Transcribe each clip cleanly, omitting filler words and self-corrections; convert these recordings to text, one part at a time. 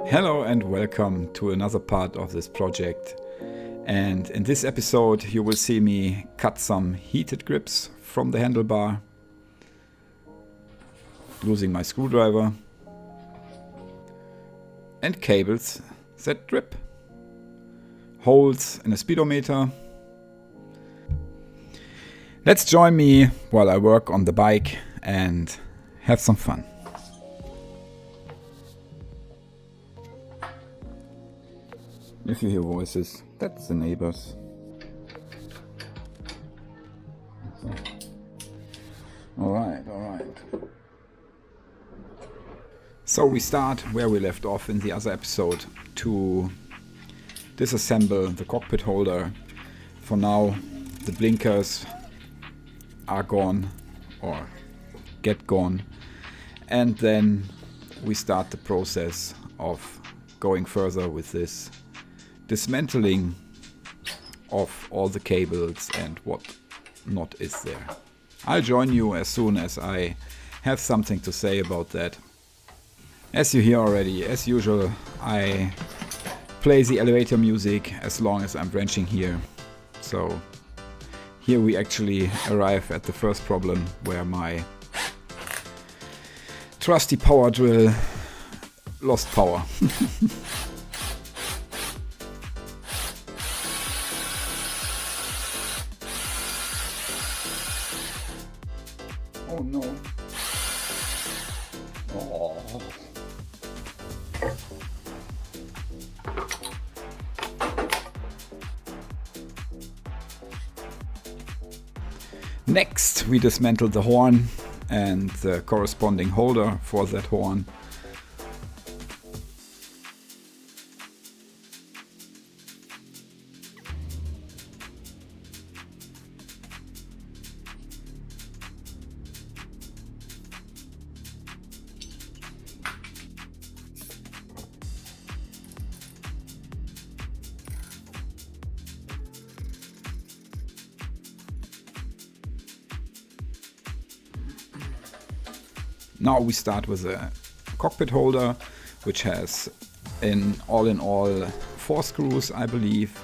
Hello and welcome to another part of this project. And in this episode you will see me cut some heated grips from the handlebar using my screwdriver and cables that drip, holes in a speedometer. Let's join me while I work on the bike and have some fun. If you hear voices, that's the neighbors. Alright. So we start where we left off in the other episode to disassemble the cockpit holder. For now, the blinkers are gone or get gone. And then we start the process of going further with this dismantling of all the cables and what not is there. I'll join you as soon as I have something to say about that. As you hear already, as usual, I play the elevator music as long as I'm wrenching here. So here we actually arrive at the first problem where my trusty power drill lost power. Oh no. Oh. Next, we dismantle the horn and the corresponding holder for that horn. Now we start with a cockpit holder, which has in all 4 screws, I believe.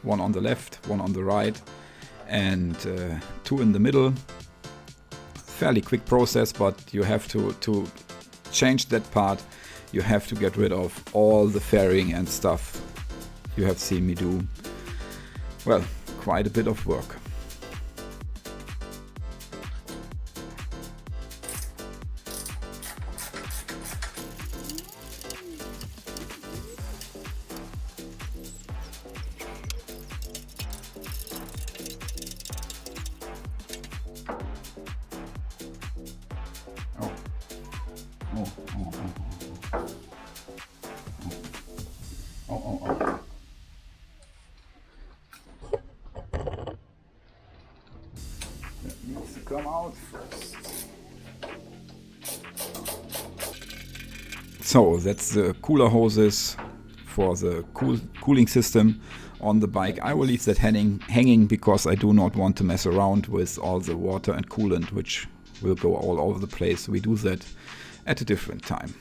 One on the left, one on the right, and 2 in the middle. Fairly quick process, but you have to change that part. You have to get rid of all the fairing and stuff you have seen me do. Well, quite a bit of work. That needs to come out first. So that's the cooler hoses for the cooling system on the bike. I will leave that hanging because I do not want to mess around with all the water and coolant which will go all over the place. We do that at a different time.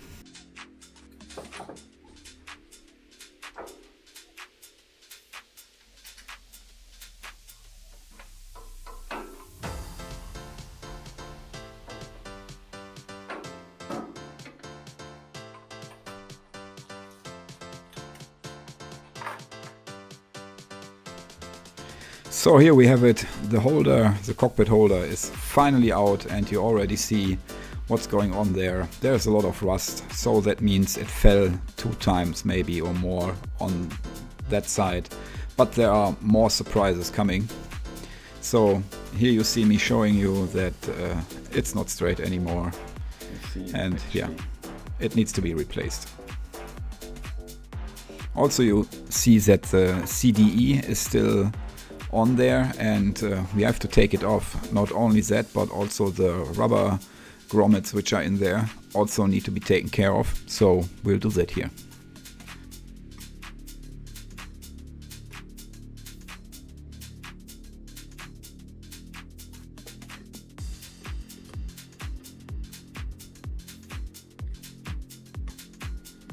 So here we have it, the holder, the cockpit holder is finally out and you already see what's going on there. There's a lot of rust, so that means it fell 2 times maybe or more on that side. But there are more surprises coming. So here you see me showing you that it's not straight anymore. And yeah, it needs to be replaced. Also you see that the CDE is still on there and we have to take it off. Not only that, but also the rubber grommets which are in there also need to be taken care of, so we'll do that here.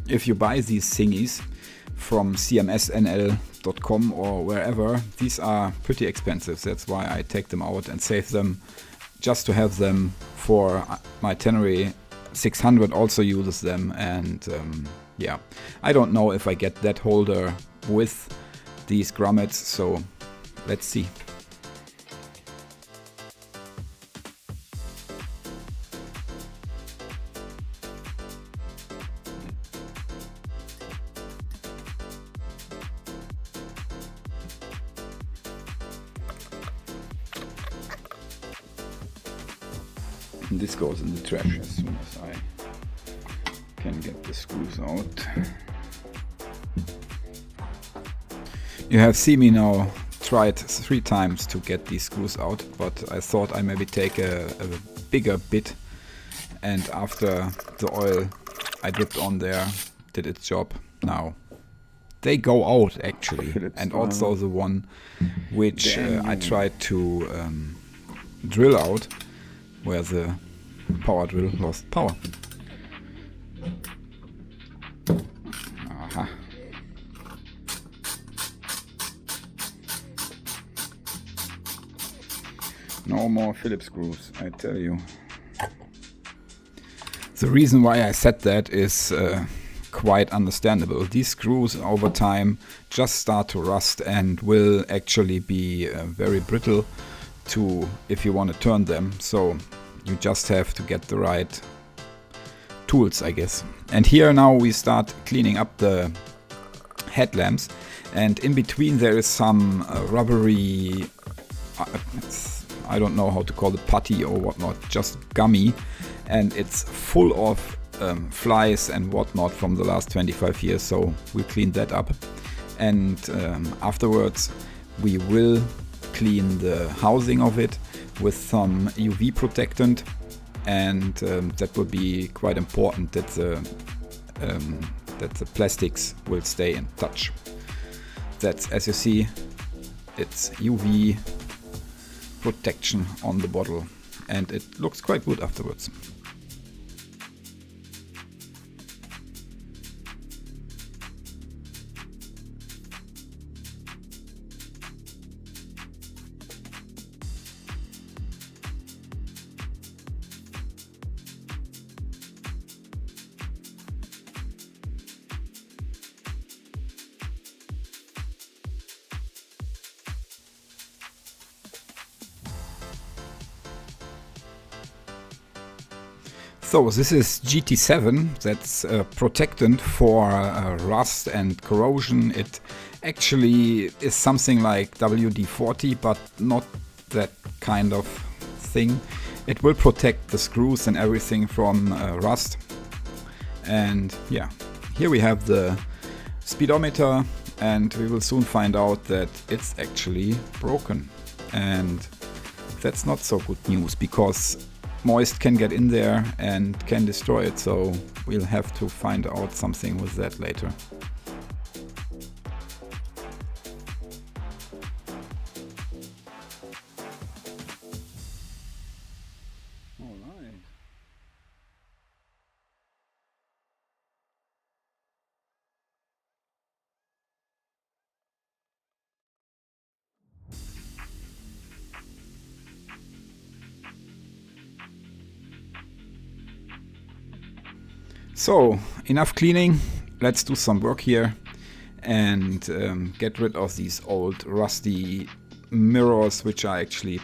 if you buy these thingies from cmsnl.com or wherever, these are pretty expensive. That's why I take them out and save them, just to have them for my Tenere 600 also uses them. And yeah, I don't know if I get that holder with these grommets, so let's see. And this goes in the trash as soon as I can get the screws out. You have seen me now tried 3 times to get these screws out, but I thought I maybe take a bigger bit, and after the oil I dipped on there did its job. Now they go out actually, and also the one which I tried to drill out, where the power drill lost power. Aha. No more Phillips screws, I tell you. The reason why I said that is quite understandable. These screws over time just start to rust and will actually be very brittle if you want to turn them. So you just have to get the right tools, I guess. And here now we start cleaning up the headlamps, and in between there is some rubbery, I don't know how to call it, putty or whatnot, just gummy, and it's full of flies and whatnot from the last 25 years, so we clean that up. And afterwards we will clean the housing of it with some UV protectant, and that will be quite important that the plastics will stay in touch. That's, as you see, it's UV protection on the bottle, and it looks quite good afterwards. So this is GT7, that's protectant for rust and corrosion. It actually is something like WD-40, but not that kind of thing. It will protect the screws and everything from rust. And yeah, here we have the speedometer, and we will soon find out that it's actually broken. And that's not so good news, because moist can get in there and can destroy it, so we'll have to find out something with that later. So, enough cleaning, let's do some work here and get rid of these old rusty mirrors, which are actually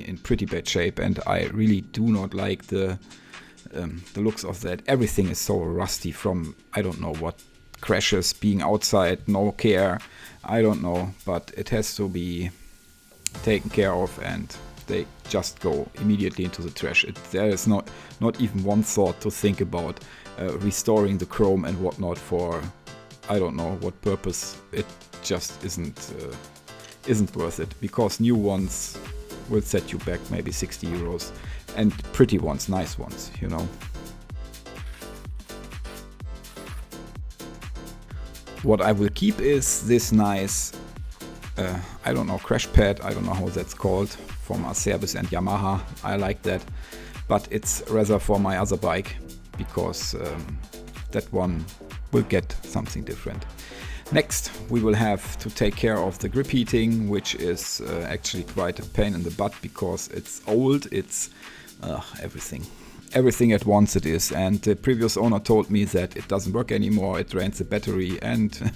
in pretty bad shape, and I really do not like the looks of that. Everything is so rusty from, I don't know what, crashes, being outside, no care, I don't know, but it has to be taken care of, and they just go immediately into the trash. There is not even one thought to think about restoring the chrome and whatnot for I don't know what purpose. It just isn't worth it, because new ones will set you back maybe 60 euros, and pretty ones, nice ones, you know. What I will keep is this nice I don't know, crash pad, I don't know how that's called, from Acerbis and Yamaha. I like that, but it's rather for my other bike, because that one we'll get something different. Next, we will have to take care of the grip heating, which is actually quite a pain in the butt because it's old, it's everything. Everything at once it is, and the previous owner told me that it doesn't work anymore, it drains the battery, and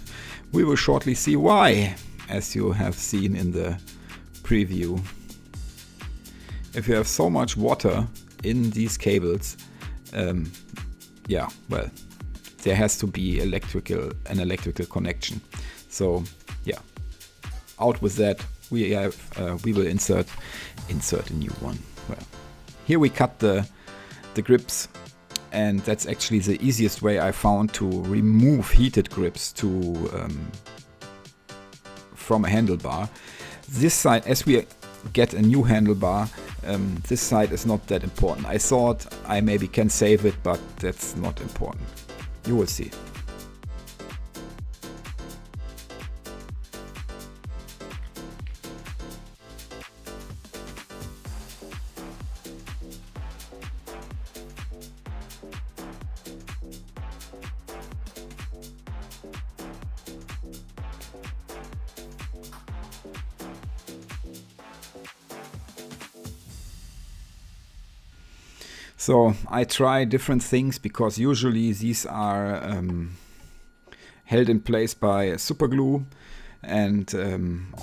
we will shortly see why, as you have seen in the preview. If you have so much water in these cables, yeah, well, there has to be an electrical connection. So yeah, out with that. We will insert a new one. Well, here we cut the grips, and that's actually the easiest way I found to remove heated grips from a handlebar. This side, as we get a new handlebar, this side is not that important. I thought I maybe can save it, but that's not important. You will see. So I try different things because usually these are held in place by super glue, and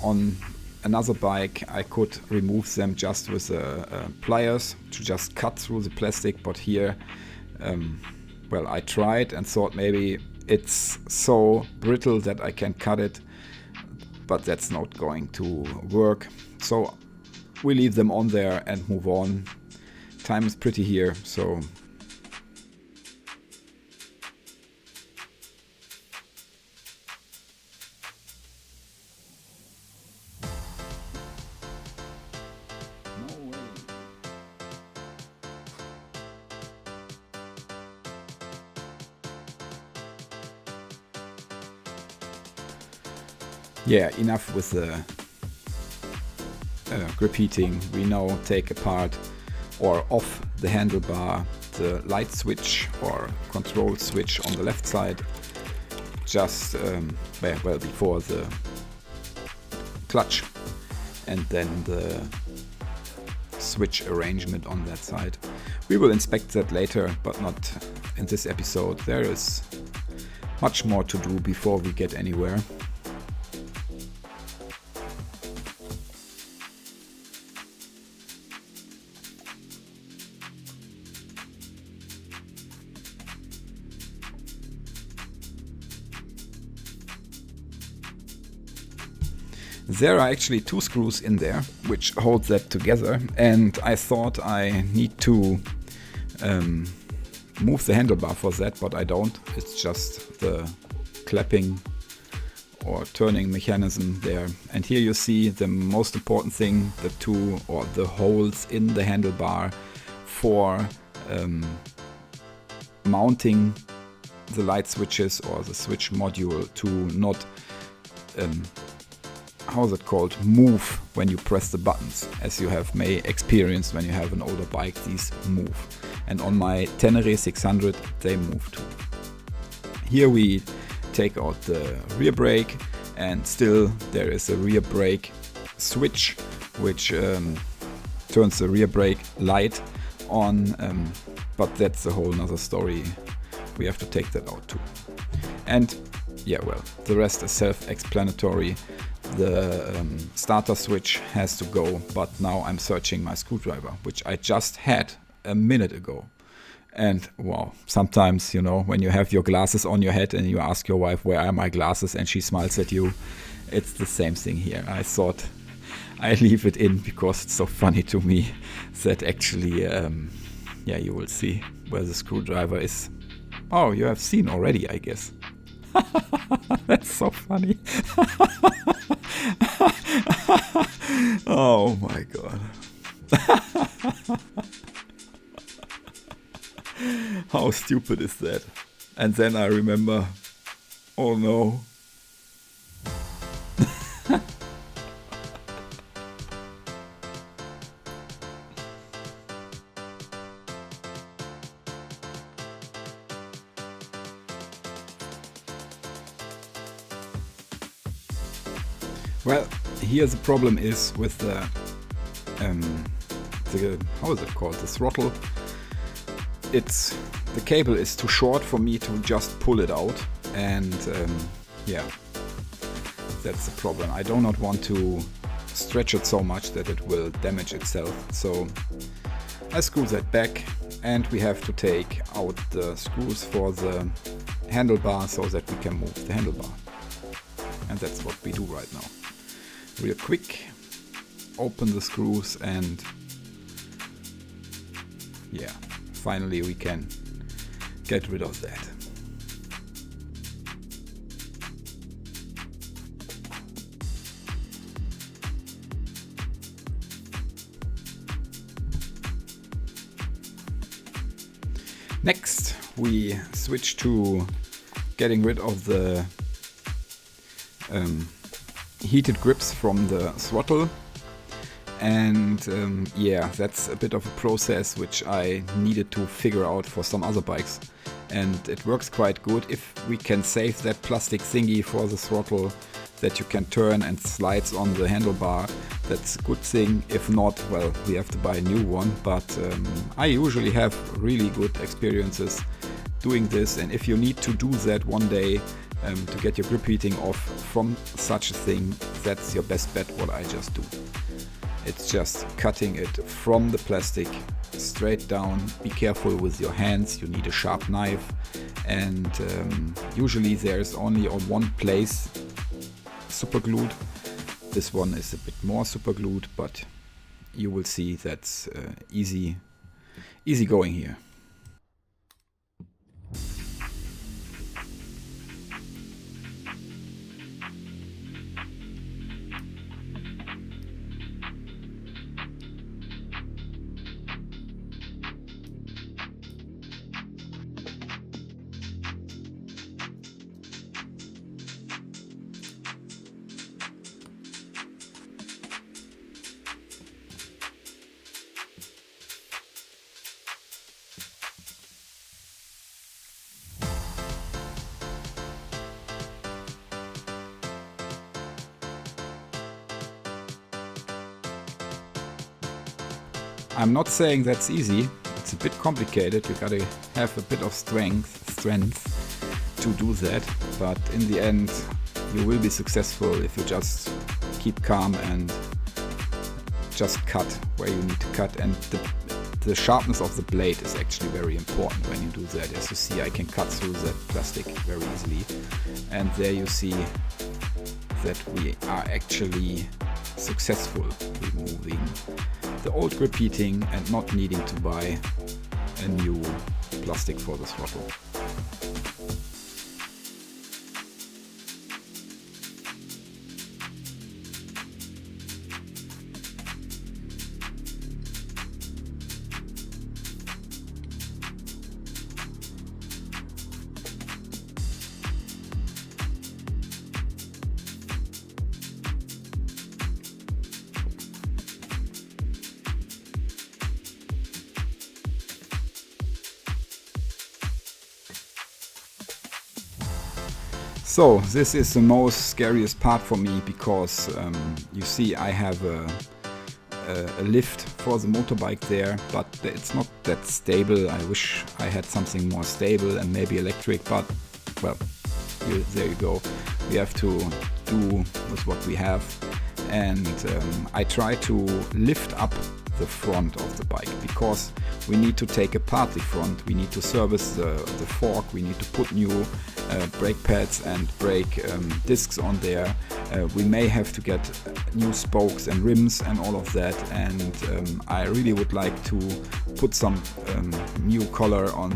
on another bike I could remove them just with pliers to just cut through the plastic, but here well, I tried and thought maybe it's so brittle that I can cut it, but that's not going to work, so we leave them on there and move on. Time is pretty here, so yeah, enough with the grip heating. We now take apart or off the handlebar the light switch or control switch on the left side, just well before the clutch, and then the switch arrangement on that side. We will inspect that later, but not in this episode. There is much more to do before we get anywhere. There are actually two screws in there which hold that together, and I thought I need to move the handlebar for that, but I don't. It's just the clapping or turning mechanism there. And here you see the most important thing, the two or the holes in the handlebar for mounting the light switches or the switch module to not how is it called, move when you press the buttons. As you have may experienced when you have an older bike, these move. And on my Tenere 600 they move too. Here we take out the rear brake, and still there is a rear brake switch which turns the rear brake light on, but that's a whole nother story. We have to take that out too. And yeah, well, the rest is self-explanatory. The starter switch has to go, but now I'm searching my screwdriver, which I just had a minute ago. And wow, sometimes, you know, when you have your glasses on your head and you ask your wife, where are my glasses? And she smiles at you. It's the same thing here. I thought I leave it in because it's so funny to me that actually, yeah, you will see where the screwdriver is. Oh, you have seen already, I guess. That's so funny. Oh my god. How stupid is that? And then I remember, oh no. Well, here the problem is with the how is it called? The throttle. The cable is too short for me to just pull it out, and yeah, that's the problem. I do not want to stretch it so much that it will damage itself. So I screw that back, and we have to take out the screws for the handlebar so that we can move the handlebar. And that's what we do right now. Real quick, open the screws, and yeah, finally we can get rid of that. Next, we switch to getting rid of the heated grips from the throttle. And yeah, that's a bit of a process which I needed to figure out for some other bikes. And it works quite good if we can save that plastic thingy for the throttle that you can turn and slides on the handlebar. That's a good thing. If not, well, we have to buy a new one. But I usually have really good experiences doing this. And if you need to do that one day to get your grip heating off from such a thing, that's your best bet what I just do. It's just cutting it from the plastic straight down. Be careful with your hands, you need a sharp knife, and usually there's only on one place super glued. This one is a bit more super glued, but you will see that's easy going here. I'm not saying that's easy, it's a bit complicated, you gotta have a bit of strength to do that, but in the end you will be successful if you just keep calm and just cut where you need to cut, and the sharpness of the blade is actually very important when you do that. As you see, I can cut through that plastic very easily, and there you see that we are actually successful removing the old grip heating and not needing to buy a new plastic for the throttle. So this is the most scariest part for me, because you see I have a lift for the motorbike there, but it's not that stable. I wish I had something more stable and maybe electric, but well, there you go. We have to do with what we have, and I try to lift up the front of the bike, because we need to take apart the front, we need to service the fork, we need to put new brake pads and brake discs on there. We may have to get new spokes and rims and all of that, and I really would like to put some new color on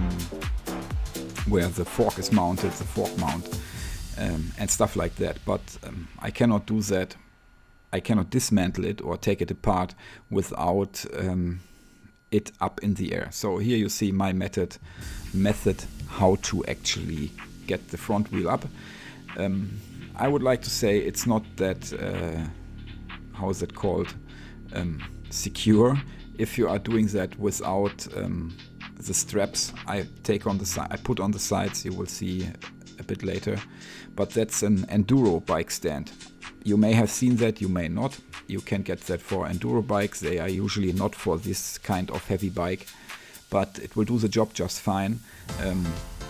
where the fork is mounted, the fork mount, and stuff like that, but I cannot do that. I cannot dismantle it or take it apart without it up in the air. So here you see my method how to actually get the front wheel up. I would like to say it's not that, how is it called, secure. If you are doing that without the straps I put on the sides, you will see a bit later. But that's an enduro bike stand. You may have seen that, you may not. You can get that for enduro bikes. They are usually not for this kind of heavy bike, but it will do the job just fine.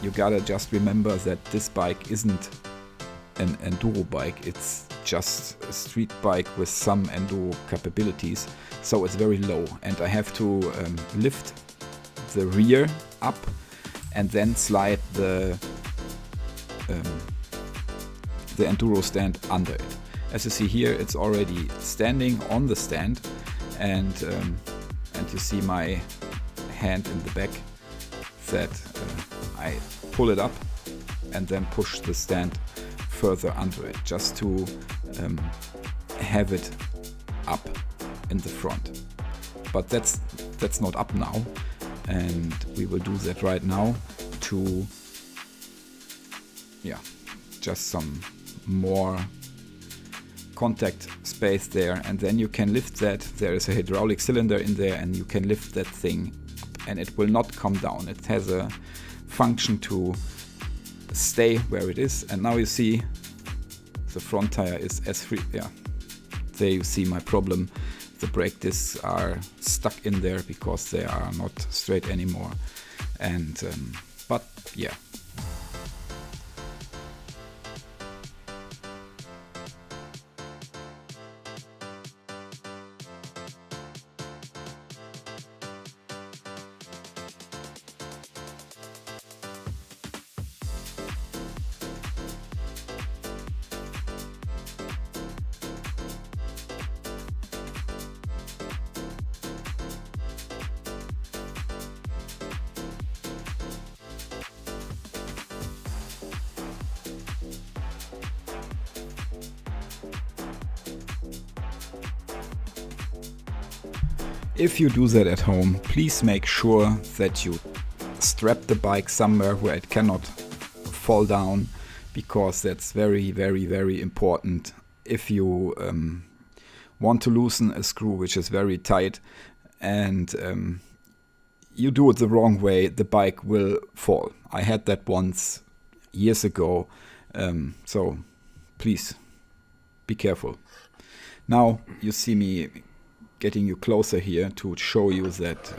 You gotta just remember that this bike isn't an enduro bike, it's just a street bike with some enduro capabilities, so it's very low, and I have to lift the rear up and then slide the enduro stand under it. As you see here, it's already standing on the stand, and you see my hand in the back that I pull it up and then push the stand further under it, just to have it up in the front. But that's not up now, and we will do that right now to just some more contact space there, and then you can lift that. There is a hydraulic cylinder in there, and you can lift that thing up, and it will not come down. It has a function to stay where it is, and now you see the front tire is as free. Yeah, there you see my problem. The brake discs are stuck in there because they are not straight anymore, and but yeah. If you do that at home, please make sure that you strap the bike somewhere where it cannot fall down, because that's very, very, very important. If you want to loosen a screw which is very tight and you do it the wrong way, the bike will fall. I had that once years ago, so please be careful. Now you see me getting you closer here to show you that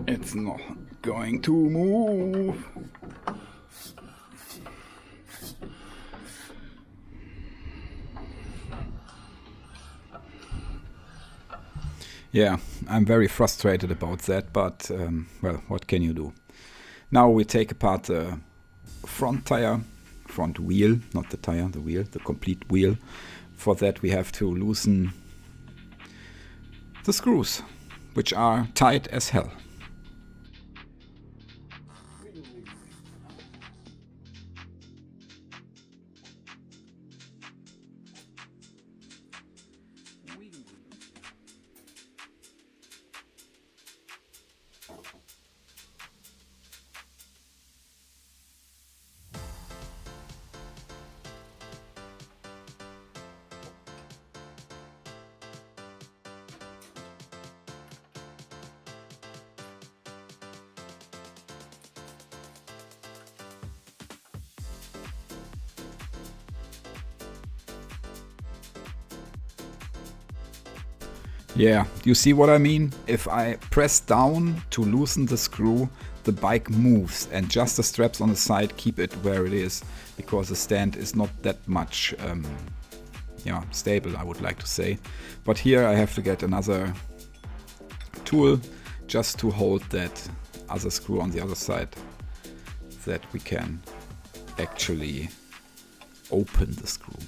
it's not going to move. Yeah, I'm very frustrated about that, but well, what can you do? Now we take apart the front tire, front wheel, not the tire, the wheel, the complete wheel. For that we have to loosen the screws, which are tight as hell. Yeah, you see what I mean? If I press down to loosen the screw, the bike moves, and just the straps on the side keep it where it is, because the stand is not that much stable, I would like to say. But here I have to get another tool just to hold that other screw on the other side, that we can actually open the screw.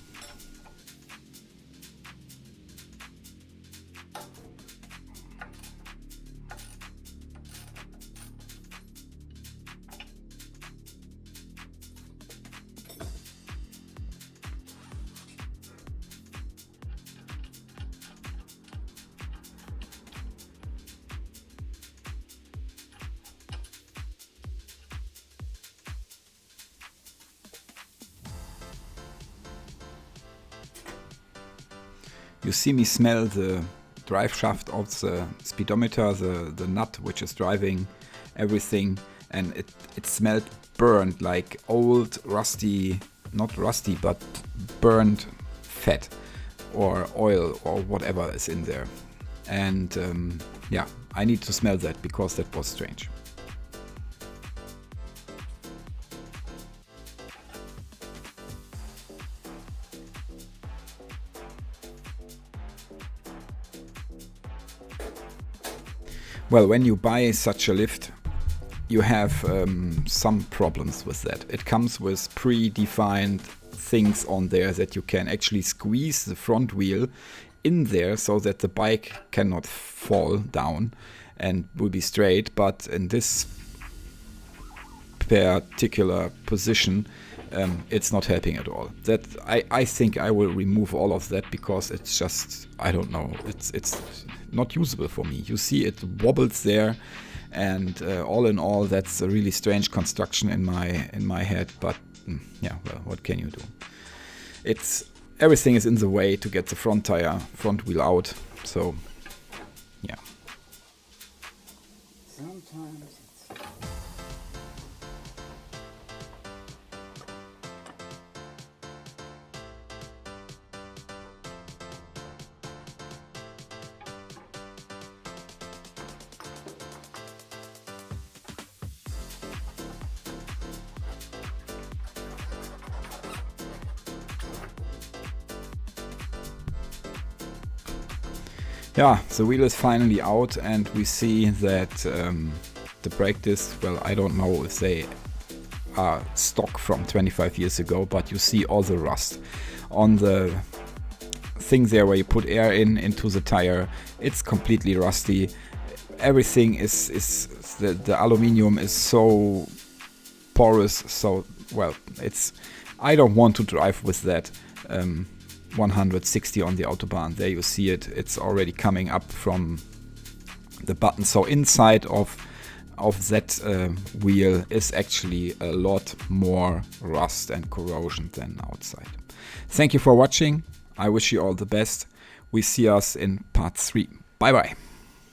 You see me smell the drive shaft of the speedometer, the nut which is driving everything, and it smelled burnt, like old rusty, not rusty, but burnt fat or oil or whatever is in there. And yeah, I need to smell that because that was strange. Well, when you buy such a lift, you have some problems with that. It comes with predefined things on there that you can actually squeeze the front wheel in there so that the bike cannot fall down and will be straight. But in this particular position, it's not helping at all. That I think I will remove all of that because it's just, I don't know, it's not usable for me. You see it wobbles there, and all in all, that's a really strange construction in my head. But yeah, well, what can you do? Everything is in the way to get the front wheel out. So yeah. Sometimes yeah, the wheel is finally out, and we see that the brake discs, well, I don't know if they are stock from 25 years ago, but you see all the rust on the thing there where you put air into the tire. It's completely rusty. Everything is the aluminium is so porous, so, well, I don't want to drive with that 160 on the Autobahn. There you see it. It's already coming up from the button. So inside of that wheel is actually a lot more rust and corrosion than outside. Thank you for watching. I wish you all the best. We see us in part 3. Bye bye.